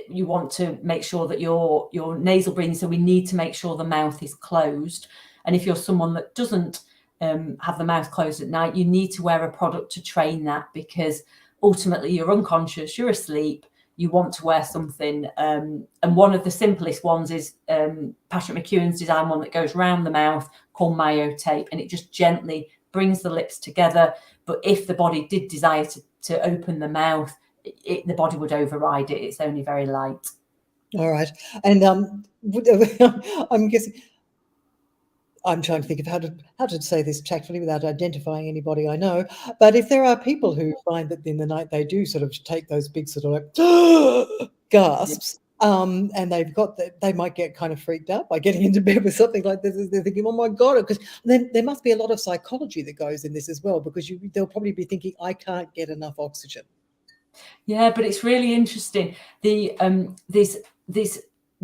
you want to make sure that your nasal breathing, so we need to make sure the mouth is closed. And if you're someone that doesn't have the mouth closed at night, you need to wear a product to train that, because ultimately you're unconscious, you're asleep, you want to wear something. And one of the simplest ones is Patrick McEwen's design one that goes around the mouth, called Myo Tape, and it just gently brings the lips together. But if the body did desire to open the mouth, the body would override it. It's only very light. All right. And I'm guessing, I'm trying to think of how to say this tactfully without identifying anybody I know. But if there are people who find that in the night they do sort of take those big sort of like gasps, and they've got that, they might get kind of freaked out by getting into bed with something like this. They're thinking, oh my God, because then there must be a lot of psychology that goes in this as well, because they'll probably be thinking, I can't get enough oxygen. Yeah, but it's really interesting. There's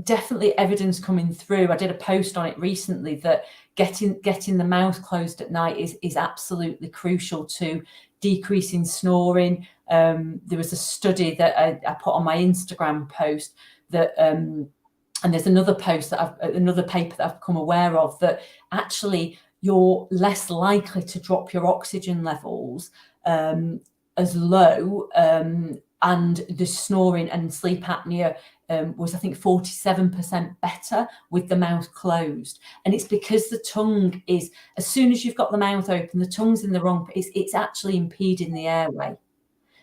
definitely evidence coming through. I did a post on it recently that getting the mouth closed at night is absolutely crucial to decreasing snoring. There was a study that I put on my Instagram post that, and there's another post that another paper that I've become aware of, that actually you're less likely to drop your oxygen levels as low, and the snoring and sleep apnea was, I think, 47% better with the mouth closed. And it's because the tongue is, as soon as you've got the mouth open, the tongue's in the wrong place. It's actually impeding the airway.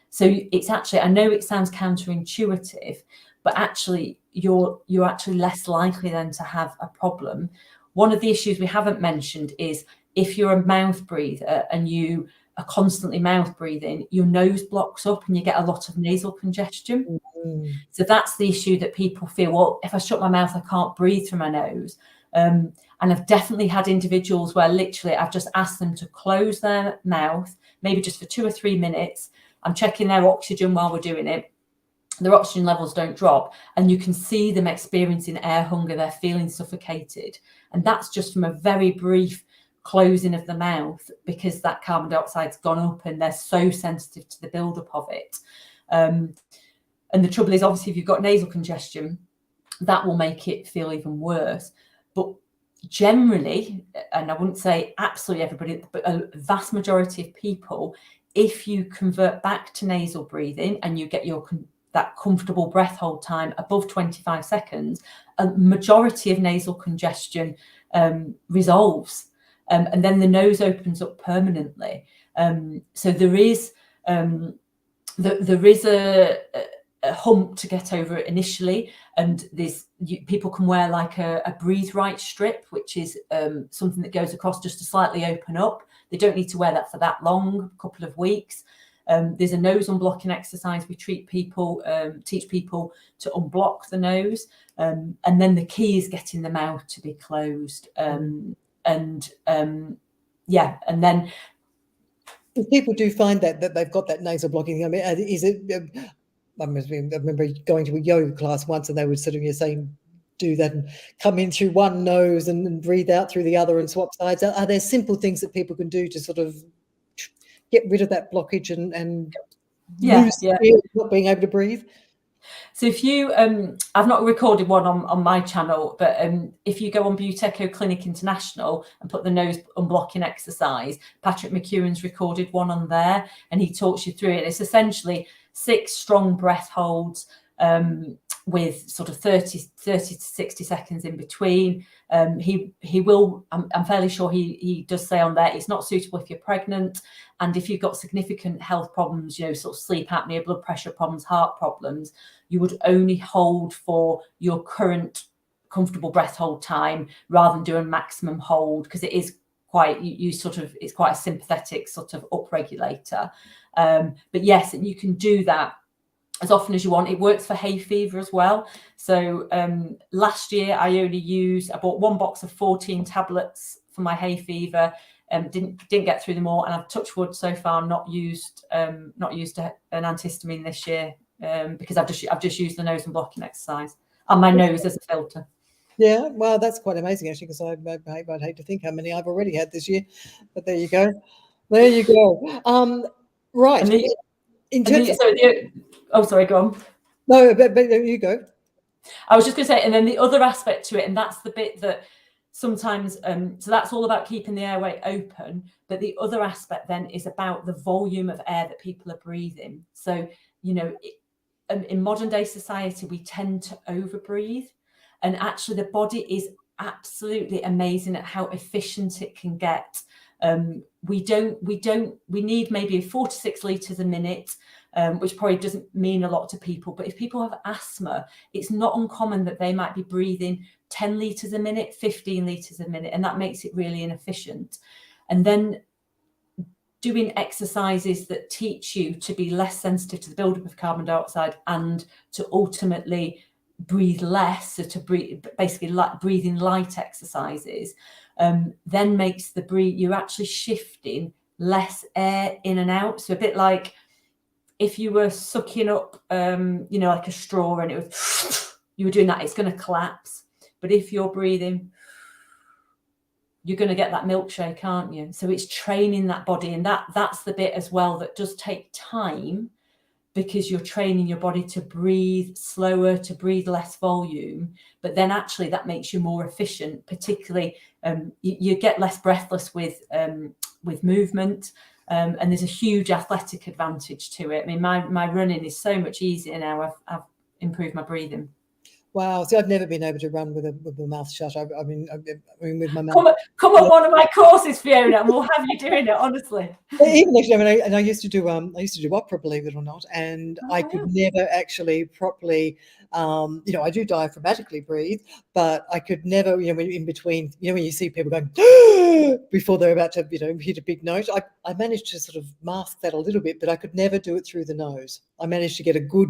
So it's actually, I know it sounds counterintuitive, but actually you're actually less likely then to have a problem. One of the issues we haven't mentioned is if you're a mouth breather and you are constantly mouth breathing, your nose blocks up and you get a lot of nasal congestion. So that's the issue that people feel, well, if I shut my mouth, I can't breathe through my nose. And I've definitely had individuals where literally I've just asked them to close their mouth, maybe just for 2 or 3 minutes. I'm checking their oxygen while we're doing it. Their oxygen levels don't drop, and you can see them experiencing air hunger. They're feeling suffocated. And that's just from a very brief closing of the mouth, because that carbon dioxide's gone up and they're so sensitive to the buildup of it. And the trouble is, obviously, if you've got nasal congestion, that will make it feel even worse. But generally, and I wouldn't say absolutely everybody, but a vast majority of people, if you convert back to nasal breathing and you get that comfortable breath hold time above 25 seconds, a majority of nasal congestion resolves. And then the nose opens up permanently. So there is a hump to get over initially, and people can wear like a breathe right strip, which is something that goes across just to slightly open up. They don't need to wear that for that long, a couple of weeks. There's a nose unblocking exercise we teach people to unblock the nose, and then the key is getting the mouth to be closed. And then if people do find that they've got that nasal blocking, I mean, is it? I remember going to a yoga class once, and they would sort of saying, do that and come in through one nose and breathe out through the other and swap sides. Are there simple things that people can do to sort of get rid of that blockage and lose the fear of not being able to breathe? So if you, I've not recorded one on my channel, but if you go on Buteyko Clinic International and put the nose unblocking exercise, Patrick McEwen's recorded one on there, and he talks you through it. It's essentially 6 strong breath holds with sort of 30 to 60 seconds in between. He will, I'm fairly sure he does say on there, it's not suitable if you're pregnant, and if you've got significant health problems, sort of sleep apnea, blood pressure problems, heart problems, you would only hold for your current comfortable breath hold time rather than doing maximum hold, because it is quite, it's quite a sympathetic sort of upregulator. But yes, you can do that as often as you want. It works for hay fever as well. So last year I bought 1 box of 14 tablets for my hay fever. Didn't get through them all, and I've, touched wood, so far not used an antihistamine this year, because I've just used the nose and blocking exercise and my nose as a filter. Yeah, well, that's quite amazing actually, because I'd hate to think how many I've already had this year, but there you go. Right. Sorry, go on. No, but you go. I was just going to say, and then the other aspect to it, and that's the bit that sometimes, so that's all about keeping the airway open. But the other aspect then is about the volume of air that people are breathing. So, you know, in modern day society, we tend to overbreathe, and actually the body is absolutely amazing at how efficient it can get. We need maybe 4 to 6 litres a minute, which probably doesn't mean a lot to people. But if people have asthma, it's not uncommon that they might be breathing 10 litres a minute, 15 litres a minute, and that makes it really inefficient. And then doing exercises that teach you to be less sensitive to the buildup of carbon dioxide and to ultimately breathe less, so to breathe, basically like breathing light exercises, then makes the you're actually shifting less air in and out. So a bit like if you were sucking up, you know, like a straw, and it was, you were doing that, it's going to collapse. But if you're breathing, you're going to get that milkshake, aren't you? So it's training that body, and that's the bit as well that does take time, because you're training your body to breathe slower, to breathe less volume. But then actually that makes you more efficient, particularly you get less breathless with movement, and there's a huge athletic advantage to it. I mean, my running is so much easier now. I've improved my breathing. Wow. See, I've never been able to run with the mouth shut. I mean, with my mouth. Come on one of my courses, Fiona, and we'll have you doing it, honestly. Even actually, I mean, I used to do opera, believe it or not, and I could never actually properly, you know, I do diaphragmatically breathe, but I could never, you know, in between, you know, when you see people going before they're about to, you know, hit a big note, I managed to sort of mask that a little bit, but I could never do it through the nose. I managed to get a good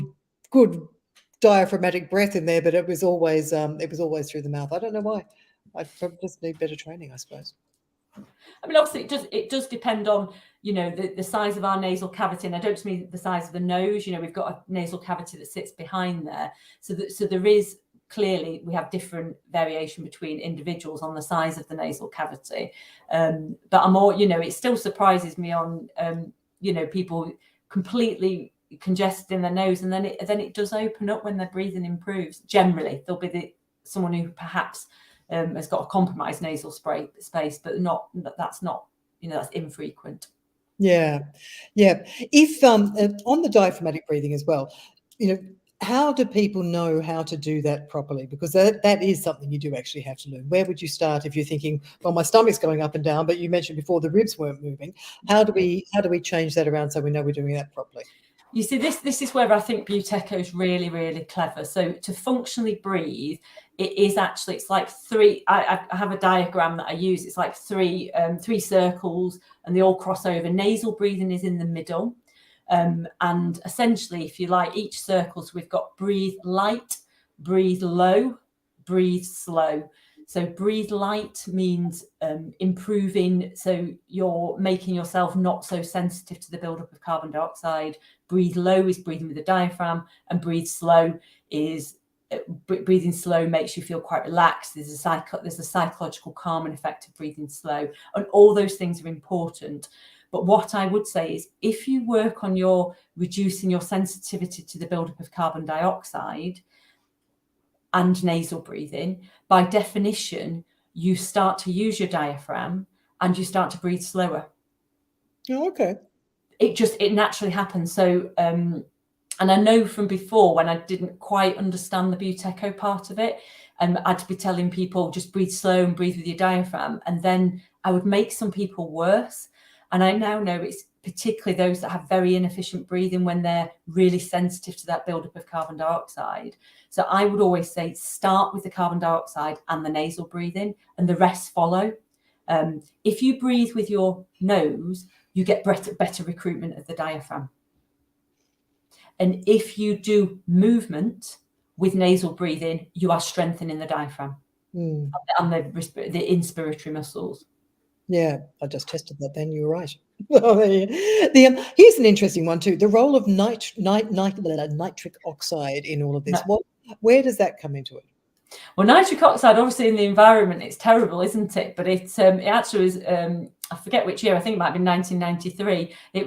diaphragmatic breath in there, but it was always through the mouth. I don't know why. I just need better training, I suppose. I mean, obviously, it does depend on, you know, the size of our nasal cavity, and I don't just mean the size of the nose. You know, we've got a nasal cavity that sits behind there, so there is clearly, we have different variation between individuals on the size of the nasal cavity. But I'm all, you know, it still surprises me on, you know, people completely congested in their nose, and then it does open up when their breathing improves. Generally, there'll be someone who perhaps has got a compromised nasal space, but that's not, you know, that's infrequent. Yeah. If on the diaphragmatic breathing as well, you know, how do people know how to do that properly? Because that is something you do actually have to learn. Where would you start if you're thinking, well, my stomach's going up and down, but you mentioned before the ribs weren't moving? How do we change that around so we know we're doing that properly? You see, this is where I think Buteyko is really, really clever. So to functionally breathe, it is actually, it's like three, I have a diagram that I use. It's like three circles, and they all cross over. Nasal breathing is in the middle. And essentially, if you like, each circle, so we've got breathe light, breathe low, breathe slow. So breathe light means improving, so you're making yourself not so sensitive to the buildup of carbon dioxide. Breathe low is breathing with the diaphragm, and breathe slow is breathing slow makes you feel quite relaxed. There's a psychological calming effect of breathing slow, and all those things are important. But what I would say is, if you work on reducing your sensitivity to the buildup of carbon dioxide and nasal breathing, by definition, you start to use your diaphragm and you start to breathe slower. Oh, okay. It naturally happens. So, and I know from before, when I didn't quite understand the Buteyko part of it, I'd be telling people just breathe slow and breathe with your diaphragm, and then I would make some people worse. And I now know it's particularly those that have very inefficient breathing when they're really sensitive to that buildup of carbon dioxide. So I would always say start with the carbon dioxide and the nasal breathing, and the rest follow. If you breathe with your nose, you get better recruitment of the diaphragm. And if you do movement with nasal breathing, you are strengthening the diaphragm and the inspiratory muscles. Yeah, I just tested that then. You were right. Here's an interesting one too. The role of nitric oxide in all of this. Where does that come into it? Well, nitric oxide, obviously in the environment, it's terrible, isn't it? But it actually is I forget which year, I think it might have been 1993, it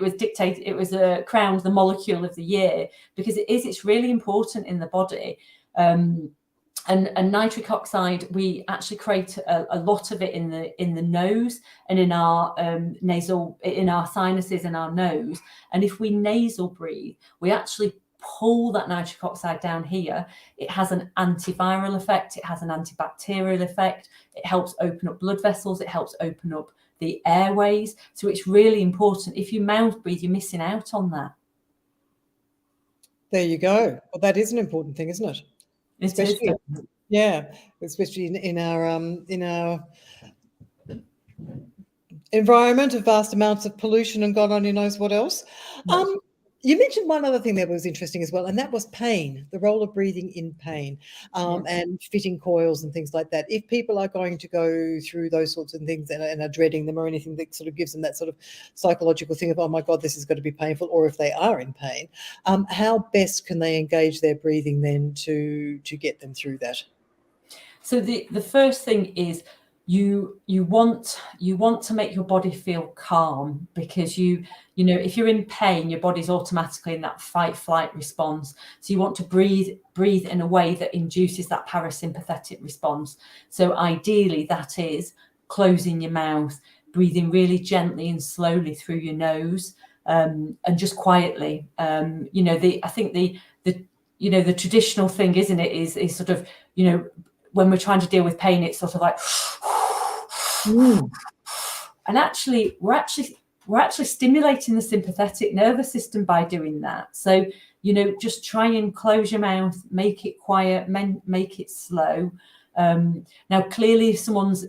was crowned the molecule of the year, because it's really important in the body. And nitric oxide, we actually create a lot of it in the nose and in our in our sinuses and our nose. And if we nasal breathe, we actually pull that nitric oxide down here. It has an antiviral effect, it has an antibacterial effect, it helps open up blood vessels, it helps open up the airways. So it's really important. If you mouth breathe, you're missing out on that. There you go. Well, that is an important thing, isn't it? Especially, yeah, especially in our environment of vast amounts of pollution and God only knows what else. You mentioned one other thing that was interesting as well, and that was pain, the role of breathing in pain, and fitting coils and things like that. If people are going to go through those sorts of things and are dreading them, or anything that sort of gives them that sort of psychological thing of, oh my God, this is going to be painful, or if they are in pain, how best can they engage their breathing then to get them through that? So the first thing is, you want to make your body feel calm, because you know, if you're in pain, your body's automatically in that fight flight response. So you want to breathe in a way that induces that parasympathetic response. So ideally that is closing your mouth, breathing really gently and slowly through your nose, and just quietly. You know, I think the you know, the traditional thing, isn't it, is sort of, you know, when we're trying to deal with pain, it's sort of like, and actually we're actually stimulating the sympathetic nervous system by doing that. So, you know, just try and close your mouth, make it quiet, make it slow. Now, clearly, if someone's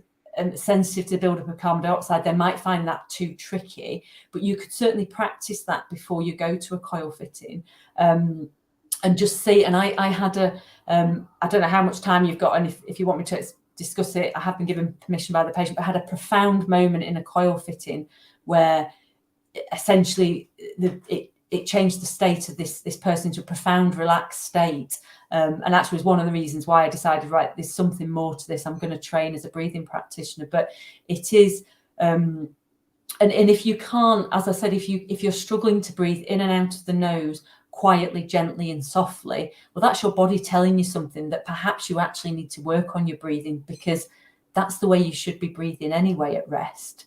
sensitive to the buildup of carbon dioxide, they might find that too tricky, but you could certainly practice that before you go to a coil fitting. And just see, and I had I don't know how much time you've got, and if you want me to discuss it, I have been given permission by the patient, but I had a profound moment in a coil fitting where essentially it changed the state of this person into a profound relaxed state, and actually was one of the reasons why I decided, right, there's something more to this, I'm going to train as a breathing practitioner. But it is and if you can't, as I said, if you're struggling to breathe in and out of the nose quietly, gently and softly, well, that's your body telling you something, that perhaps you actually need to work on your breathing, because that's the way you should be breathing anyway at rest.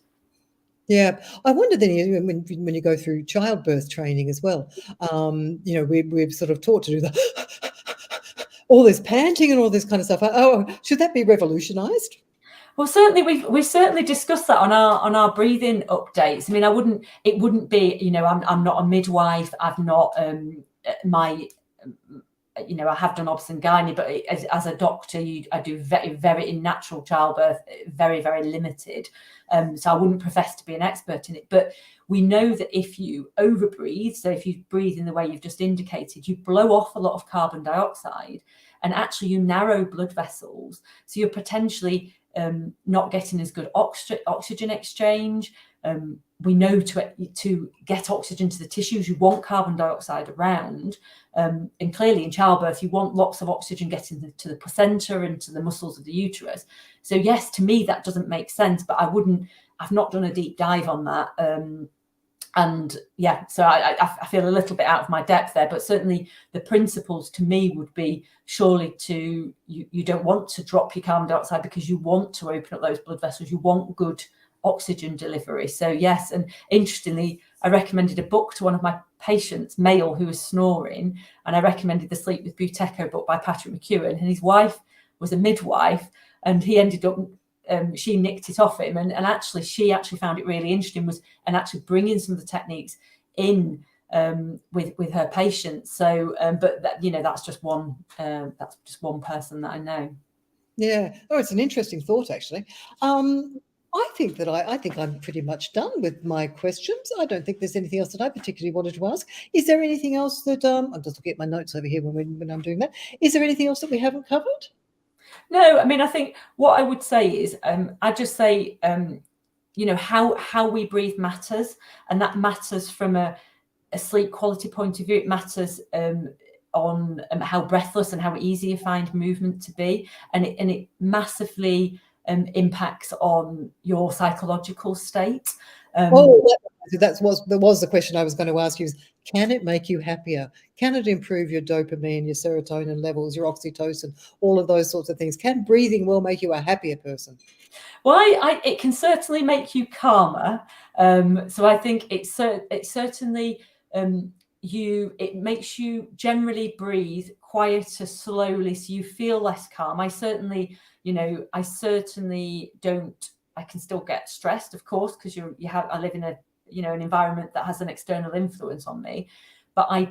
Yeah, I wonder then, when you go through childbirth training as well, you know, we're sort of taught to do all this panting and all this kind of stuff. Oh, should that be revolutionized? Well, certainly we've certainly discussed that on our breathing updates. I mean, it wouldn't be, you know, I'm not a midwife. I've not you know, I have done obs and gynae, but as a doctor, I do very in natural childbirth, very, very limited. So I wouldn't profess to be an expert in it. But we know that if you overbreathe, so if you breathe in the way you've just indicated, you blow off a lot of carbon dioxide, and actually you narrow blood vessels. So you're potentially not getting as good oxygen exchange. We know to get oxygen to the tissues, you want carbon dioxide around. And clearly in childbirth, you want lots of oxygen getting to the placenta and to the muscles of the uterus. So yes, to me, that doesn't make sense, but I've not done a deep dive on that. And yeah, so I feel a little bit out of my depth there, but certainly the principles to me would be surely you don't want to drop your carbon dioxide, because you want to open up those blood vessels. You want good oxygen delivery. So yes, and interestingly, I recommended a book to one of my patients, male, who was snoring, and I recommended the Sleep with Buteyko book by Patrick McEwen, and his wife was a midwife, and he ended up she nicked it off him, and actually she found it really interesting, and actually bringing some of the techniques in with her patients. So but that, you know, that's just one person that I know. Yeah. Oh, it's an interesting thought, actually. I think I'm pretty much done with my questions. I don't think there's anything else that I particularly wanted to ask. Is there anything else that I'm just looking at my notes over here when I'm doing that? Is there anything else that we haven't covered? No, I mean, I think what I would say is, I just say, you know, how we breathe matters, and that matters from a sleep quality point of view. It matters on how breathless and how easy you find movement to be, and it massively impacts on your psychological state. That was the question I was going to ask you, is can it make you happier? Can it improve your dopamine, your serotonin levels, your oxytocin, all of those sorts of things? Can breathing well make you a happier person? Well, it can certainly make you calmer. So I think it certainly it makes you generally breathe quieter, slowly, so you feel less calm. I certainly don't. I can still get stressed, of course, because I live in an environment that has an external influence on me, but I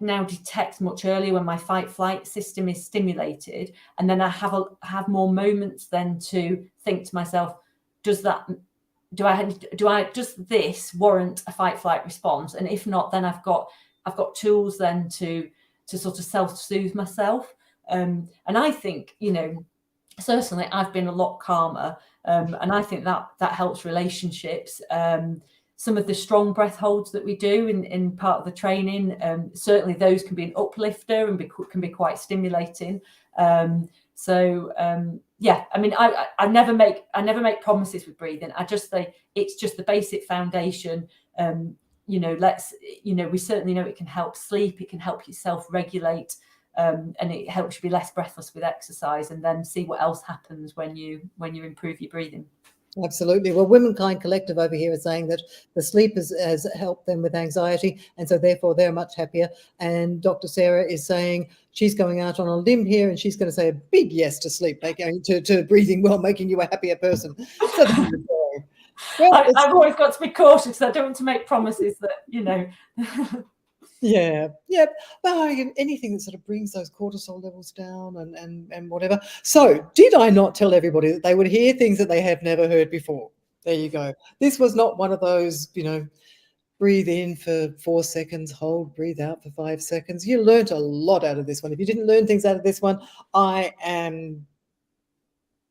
now detect much earlier when my fight-flight system is stimulated, and then I have more moments then to think to myself, does this warrant a fight-flight response? And if not, then I've got tools then to sort of self-soothe myself. And I think, certainly I've been a lot calmer, and I think that helps relationships. Some of the strong breath holds that we do in part of the training, certainly those can be an uplifter and can be quite stimulating. Yeah, I mean, I never make promises with breathing. I just say it's just the basic foundation. We certainly know it can help sleep, it can help you self-regulate, and it helps you be less breathless with exercise, and then see what else happens when you improve your breathing. Absolutely. Well, Womankind Collective over here is saying that the sleep has helped them with anxiety, and so therefore they're much happier. And Dr. Sarah is saying she's going out on a limb here, and she's going to say a big yes to sleep, to breathing well, making you a happier person. So there you go. Well, I've always got to be cautious. I don't want to make promises that, Yeah. Well, anything that sort of brings those cortisol levels down and whatever. So did I not tell everybody that they would hear things that they have never heard before? There you go. This was not one of those, breathe in for 4 seconds, hold, breathe out for 5 seconds. You learned a lot out of this one. If you didn't learn things out of this one, I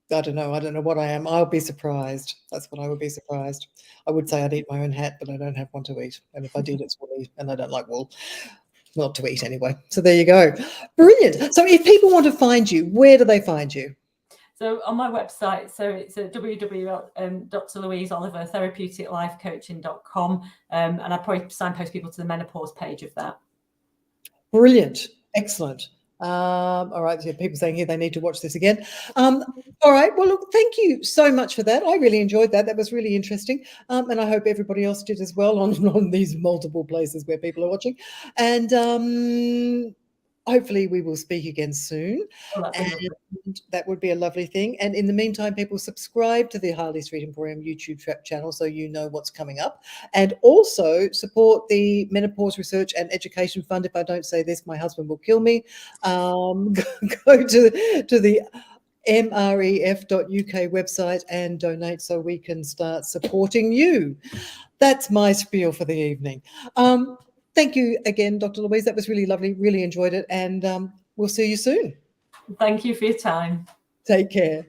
don't know what I am. I'll be surprised. That's what I would be surprised. I would say I'd eat my own hat, but I don't have one to eat. And if I did, it's woolly, and I don't like wool. Not to eat anyway. So there you go. Brilliant. So if people want to find you, where do they find you? So on my website, so it's at www.louiseolivertherapeuticlifecoaching.com, and I probably signpost people to the menopause page of that. Brilliant. Excellent. All right. So people saying here they need to watch this again. All right. Well, look, thank you so much for that. I really enjoyed that. That was really interesting. And I hope everybody else did as well on these multiple places where people are watching. And hopefully we will speak again soon. And that would be a lovely thing. And in the meantime, people subscribe to the Harley Street Emporium YouTube channel so you know what's coming up. And also support the Menopause Research and Education Fund. If I don't say this, my husband will kill me. Go to the mref.uk website and donate so we can start supporting you. That's my spiel for the evening. Thank you again, Dr. Louise. That was really lovely. Really enjoyed it. And we'll see you soon. Thank you for your time. Take care.